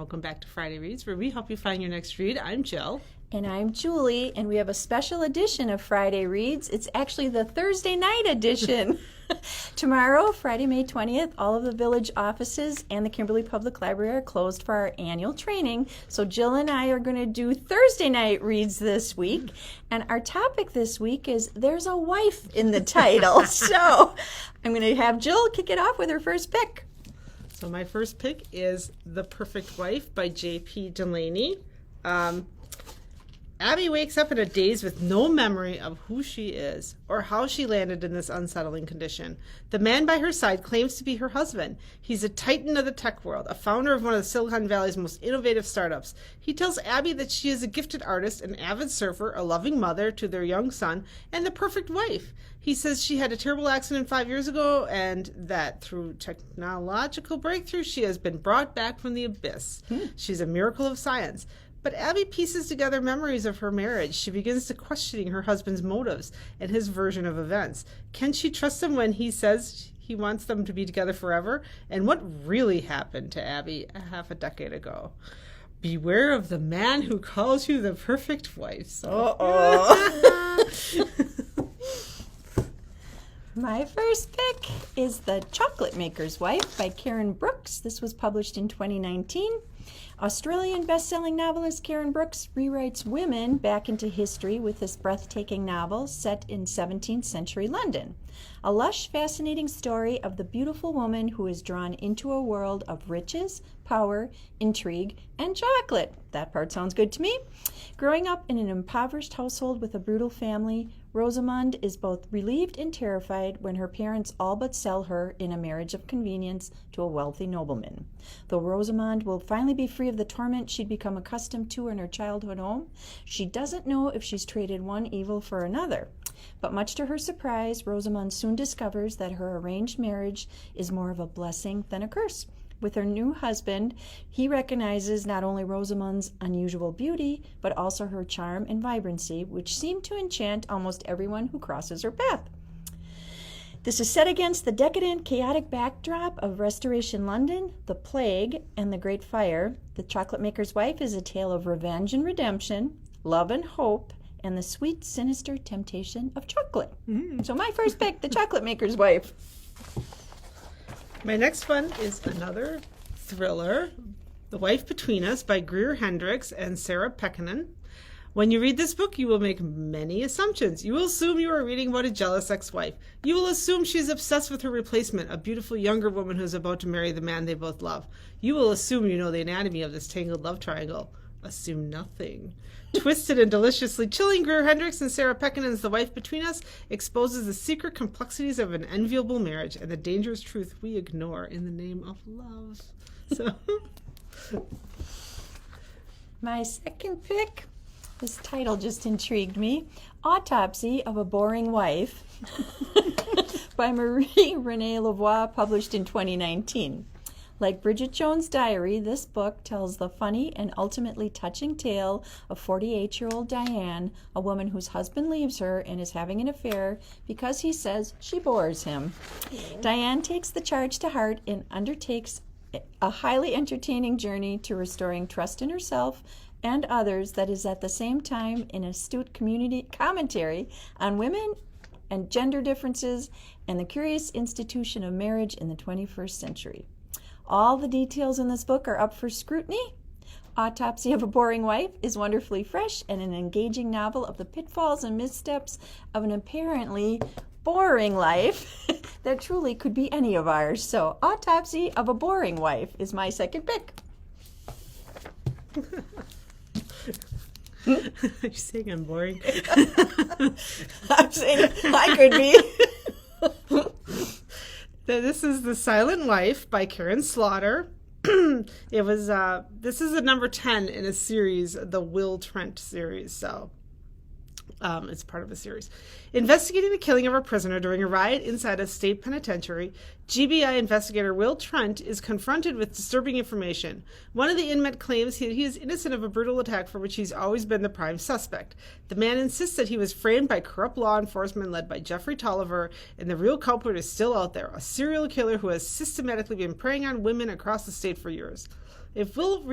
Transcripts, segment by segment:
welcome back to Friday Reads, where we help you find your next read. I'm Jill. And I'm Julie, and we have a special edition of Friday Reads. It's actually the Thursday night edition. Tomorrow, Friday, May 20th, all of the village offices and the Kimberly Public Library are closed for our annual training. So Jill and I are going to do Thursday night reads this week. And our topic this week is There's a Wife in the Title. So I'm going to have Jill kick it off with her first pick. So my first pick is The Perfect Wife by J.P. Delaney. Abby wakes up in a daze with no memory of who she is or how she landed in this unsettling condition. The man by her side claims to be her husband. He's a titan of the tech world, a founder of one of Silicon Valley's most innovative startups. He tells Abby that she is a gifted artist, an avid surfer, a loving mother to their young son, and the perfect wife. He says she had a terrible accident 5 years ago and that through technological breakthrough, she has been brought back from the abyss. She's a miracle of science. But Abby pieces together memories of her marriage. She begins to questioning her husband's motives and his version of events. Can she trust him when he says he wants them to be together forever? And what really happened to Abby a half a decade ago? Beware of the man who calls you the perfect wife. So. My first pick is The Chocolate Maker's Wife by Karen Brooks. This was published in 2019. Australian best-selling novelist Karen Brooks rewrites women back into history with this breathtaking novel set in 17th century London. A lush, fascinating story of the beautiful woman who is drawn into a world of riches, power, intrigue, and chocolate. That part sounds good to me. Growing up in an impoverished household with a brutal family, Rosamund is both relieved and terrified when her parents all but sell her in a marriage of convenience to a wealthy nobleman. Though Rosamund will finally be free of the torment she'd become accustomed to in her childhood home, she doesn't know if she's traded one evil for another. But much to her surprise, Rosamund soon discovers that her arranged marriage is more of a blessing than a curse. With her new husband, he recognizes not only Rosamund's unusual beauty, but also her charm and vibrancy, which seem to enchant almost everyone who crosses her path. This is set against the decadent, chaotic backdrop of Restoration London, the plague, and the Great Fire. The Chocolate Maker's Wife is a tale of revenge and redemption, love and hope, and the sweet, sinister temptation of chocolate. So my first pick, The Chocolate Maker's Wife. My next one is another thriller, The Wife Between Us by Greer Hendricks and Sarah Pekkanen. When you read this book, you will make many assumptions. You will assume you are reading about a jealous ex-wife. You will assume she's obsessed with her replacement, a beautiful younger woman who is about to marry the man they both love. You will assume you know the anatomy of this tangled love triangle. Assume nothing. Twisted and deliciously chilling, Greer Hendricks and Sarah Pekkanen's The Wife Between Us exposes the secret complexities of an enviable marriage and the dangerous truth we ignore in the name of love. So, my second pick, this title just intrigued me, Autopsy of a Boring Wife by Marie Renee Lavoie, published in 2019. Like Bridget Jones' Diary, this book tells the funny and ultimately touching tale of 48-year-old Diane, a woman whose husband leaves her and is having an affair because he says she bores him. Diane takes the charge to heart and undertakes a highly entertaining journey to restoring trust in herself and others that is at the same time an astute community commentary on women and gender differences and the curious institution of marriage in the 21st century. All the details in this book are up for scrutiny. Autopsy of a Boring Wife is wonderfully fresh and an engaging novel of the pitfalls and missteps of an apparently boring life that truly could be any of ours. So, Autopsy of a Boring Wife is my second pick. Are you saying I'm boring? I'm saying I could be. This is The Silent Wife by Karen Slaughter. This is a number 10 in a series, the Will Trent series. So It's part of a series. Investigating the killing of a prisoner during a riot inside a state penitentiary, GBI investigator Will Trent is confronted with disturbing information. One of the inmates claims he is innocent of a brutal attack for which he's always been the prime suspect. The man insists that he was framed by corrupt law enforcement led by Jeffrey Tolliver, and the real culprit is still out there, a serial killer who has systematically been preying on women across the state for years. If Will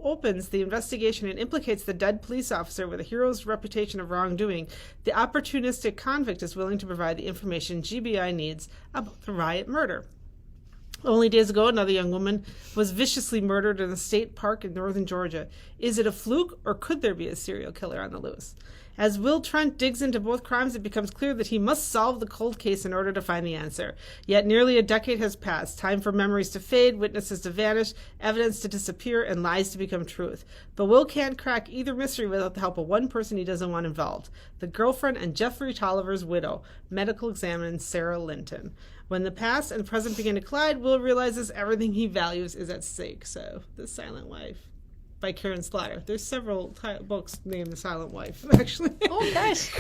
opens the investigation and implicates the dead police officer with a hero's reputation of wrongdoing, the opportunistic convict is willing to provide the information GBI needs about the riot murder. Only days ago, another young woman was viciously murdered in a state park in northern Georgia. Is it a fluke, or could there be a serial killer on the loose? As Will Trent digs into both crimes, it becomes clear that he must solve the cold case in order to find the answer. Yet nearly a decade has passed, time for memories to fade, witnesses to vanish, evidence to disappear, and lies to become truth. But Will can't crack either mystery without the help of one person he doesn't want involved, the girlfriend and Jeffrey Tolliver's widow, medical examiner Sarah Linton. When the past and present begin to collide, Will realizes everything he values is at stake. So, The Silent Wife by Karen Slaughter. There's several books named The Silent Wife, actually. Oh, gosh.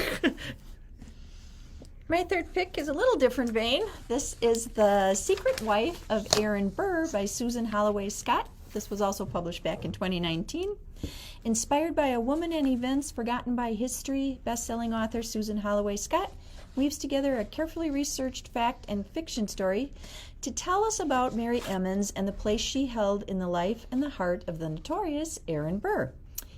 My third pick is a little different vein. This is The Secret Wife of Aaron Burr by Susan Holloway Scott. This was also published back in 2019. Inspired by a woman and events forgotten by history, best-selling author Susan Holloway Scott weaves together a carefully researched fact and fiction story to tell us about Mary Emmons and the place she held in the life and the heart of the notorious Aaron Burr.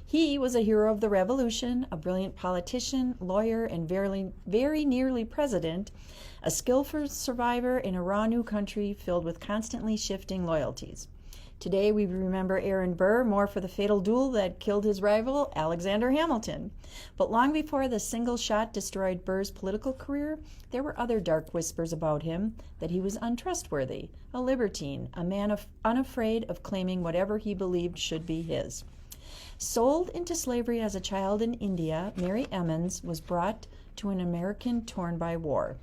He was a hero of the Revolution, a brilliant politician, lawyer, and very nearly president, a skillful survivor in a raw new country filled with constantly shifting loyalties. Today we remember Aaron Burr more for the fatal duel that killed his rival, Alexander Hamilton. But long before the single shot destroyed Burr's political career, there were other dark whispers about him, that he was untrustworthy, a libertine, a man unafraid of claiming whatever he believed should be his. Sold into slavery as a child in India, Mary Emmons was brought to an American torn by war.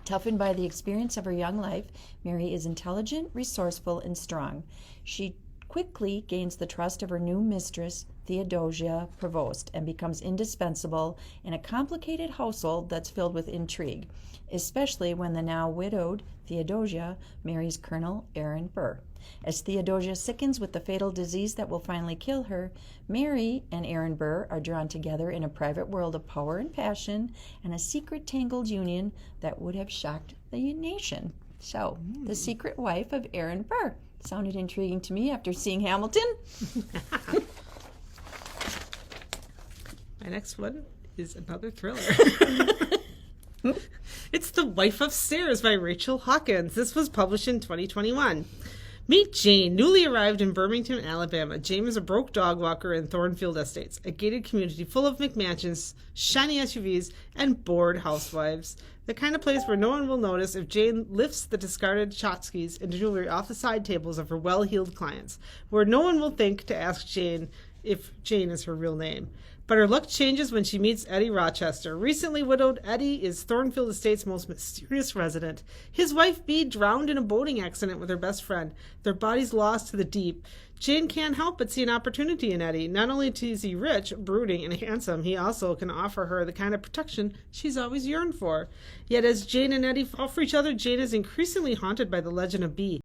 Toughened by the experience of her young life, Mary is intelligent, resourceful, and strong. She quickly gains the trust of her new mistress, Theodosia Prevost, and becomes indispensable in a complicated household that's filled with intrigue, especially when the now widowed Theodosia marries Colonel Aaron Burr. As Theodosia sickens with the fatal disease that will finally kill her, Mary and Aaron Burr are drawn together in a private world of power and passion and a secret tangled union that would have shocked the nation. So, The Secret Wife of Aaron Burr. Sounded intriguing to me after seeing Hamilton. My next one is another thriller. It's The Wife Upstairs by Rachel Hawkins. This was published in 2021. Meet Jane, newly arrived in Birmingham, Alabama. Jane is a broke dog walker in Thornfield Estates, a gated community full of McMansions, shiny SUVs, and bored housewives. The kind of place where no one will notice if Jane lifts the discarded tchotchkes and jewelry off the side tables of her well-heeled clients, where no one will think to ask Jane if Jane is her real name. But her luck changes when she meets Eddie Rochester. Recently widowed, Eddie is Thornfield Estate's most mysterious resident. His wife, Bee, drowned in a boating accident with her best friend. Their bodies lost to the deep. Jane can't help but see an opportunity in Eddie. Not only is he rich, brooding, and handsome, he also can offer her the kind of protection she's always yearned for. Yet as Jane and Eddie fall for each other, Jane is increasingly haunted by the legend of Bee,